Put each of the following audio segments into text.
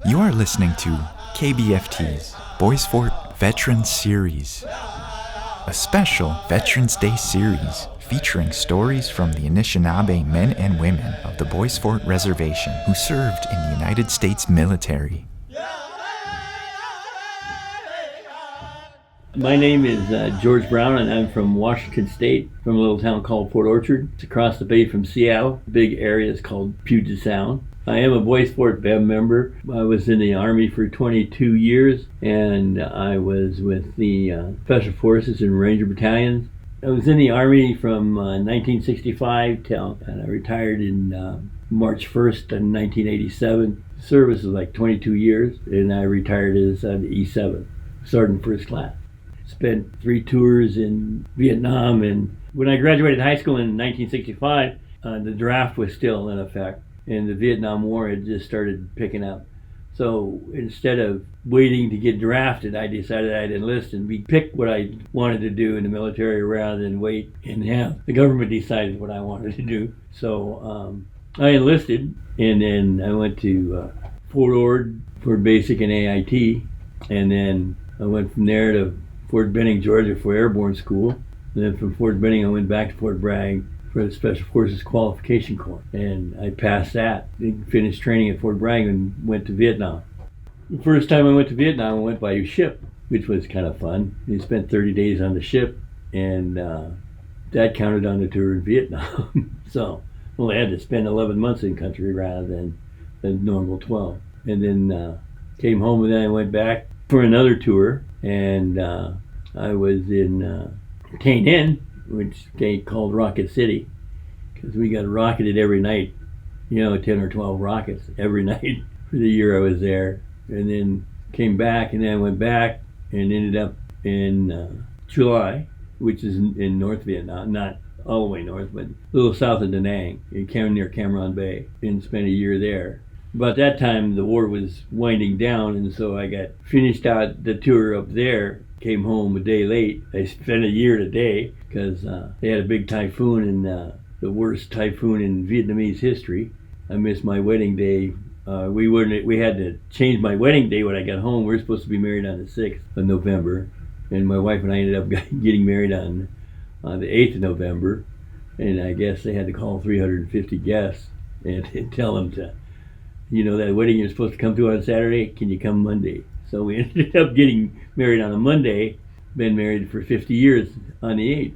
You are listening to KBFT's Bois Forte Veterans Series, a special Veterans Day series featuring stories from the Anishinaabe men and women of the Bois Forte Reservation who served in the United States military. My name is George Brown, and I'm from Washington State, from a little town called Port Orchard. It's across the bay from Seattle. The big area is called Puget Sound. I am a Bois Forte BEM member. I was in the Army for 22 years, and I was with the Special Forces and Ranger Battalions. I was in the Army from 1965 till I retired in March 1st in 1987. Service was like 22 years, and I retired as an E7, Sergeant First Class. Spent 3 tours in Vietnam, and when I graduated high school in 1965, the draft was still in effect, and the Vietnam War had just started picking up. So instead of waiting to get drafted, I decided I'd enlist and pick what I wanted to do in the military rather than wait and have the government decide what I wanted to do. So I enlisted, and then I went to Fort Ord for basic and AIT, and then I went from there to Fort Benning, Georgia for airborne school. And then from Fort Benning, I went back to Fort Bragg for the Special Forces Qualification Course. And I passed that, finished training at Fort Bragg, and went to Vietnam. The first time I went to Vietnam, I went by ship, which was kind of fun. I spent 30 days on the ship, and that counted on the tour in Vietnam. So, I had to spend 11 months in country rather than the normal 12. And then came home, and then I went back for another tour, and I was in Tay Ninh, which they called Rocket City, because we got rocketed every night, 10 or 12 rockets every night for the year I was there. And then came back, and then I went back and ended up in July, which is in North Vietnam, not all the way north, but a little south of Da Nang, near Cam Ranh Bay, and spent a year there. About that time, the war was winding down, and so I got finished out the tour up there, came home a day late. I spent a year today because they had a big typhoon, and the worst typhoon in Vietnamese history. I missed my wedding day. We had to change my wedding day when I got home. We were supposed to be married on the 6th of November, and my wife and I ended up getting married on the 8th of November, and I guess they had to call 350 guests and tell them to, that wedding you're supposed to come to on Saturday, can you come Monday? So we ended up getting married on a Monday, been married for 50 years on the 8th.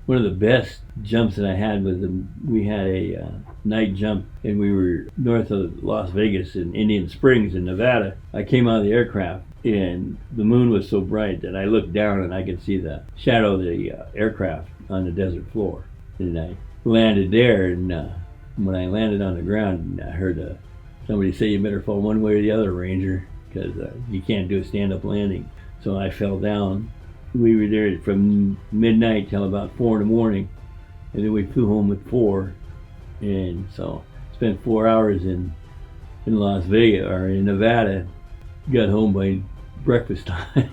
One of the best jumps that I had was we had a night jump, and we were north of Las Vegas in Indian Springs in Nevada. I came out of the aircraft, and the moon was so bright that I looked down and I could see the shadow of the aircraft on the desert floor. And I landed there, and when I landed on the ground, I heard somebody say, "You better fall one way or the other, Ranger, because you can't do a stand-up landing." So I fell down. We were there from midnight till about 4 in the morning, and then we flew home at 4, and so spent 4 hours in Las Vegas, or in Nevada. Got home by breakfast time.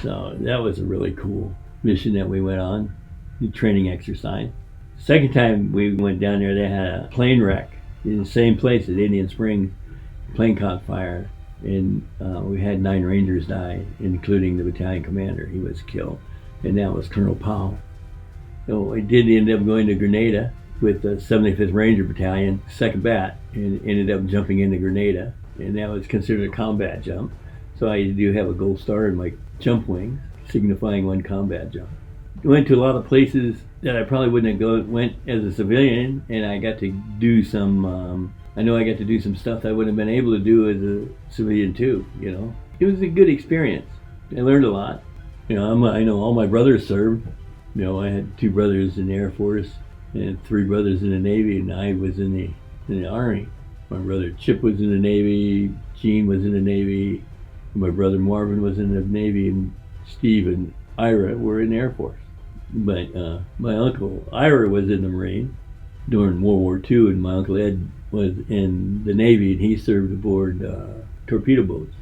So that was a really cool mission that we went on, the training exercise. Second time we went down there, they had a plane wreck in the same place at Indian Springs. Plane caught fire, and we had 9 Rangers die, including the battalion commander. He was killed, and that was Colonel Powell. So I did end up going to Grenada with the 75th Ranger Battalion, 2nd Bat, and ended up jumping into Grenada, and that was considered a combat jump. So I do have a gold star in my jump wing, signifying 1 combat jump. I went to a lot of places that I probably wouldn't have went as a civilian, and I got to do some I know I got to do some stuff that I wouldn't have been able to do as a civilian too, It was a good experience. I learned a lot. I know all my brothers served. I had 2 brothers in the Air Force and 3 brothers in the Navy, and I was in the Army. My brother Chip was in the Navy, Gene was in the Navy, my brother Marvin was in the Navy, and Steve and Ira were in the Air Force. But my uncle Ira was in the Marine during World War II, and my uncle Ed was in the Navy, and he served aboard torpedo boats.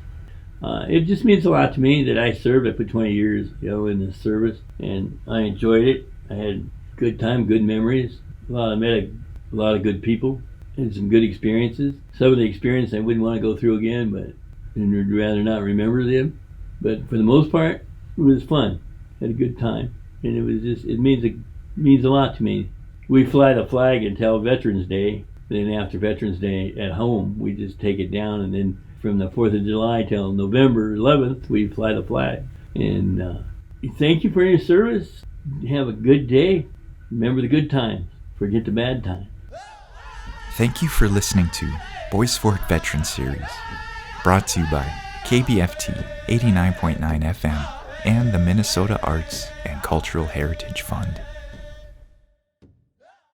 It just means a lot to me that I served. I put 20 years, in the service, and I enjoyed it. I had good time, good memories. I met a lot of good people, Had some good experiences. Some of the experiences I wouldn't want to go through again, but I'd rather not remember them. But for the most part, it was fun. Had a good time, and it means a lot to me. We fly the flag until Veterans Day. Then after Veterans Day at home, we just take it down, and then from the 4th of July till November 11th, we fly the flag. And thank you for your service. Have a good day. Remember the good times. Forget the bad times. Thank you for listening to Bois Forte Veteran Series, brought to you by KBFT 89.9 FM and the Minnesota Arts and Cultural Heritage Fund.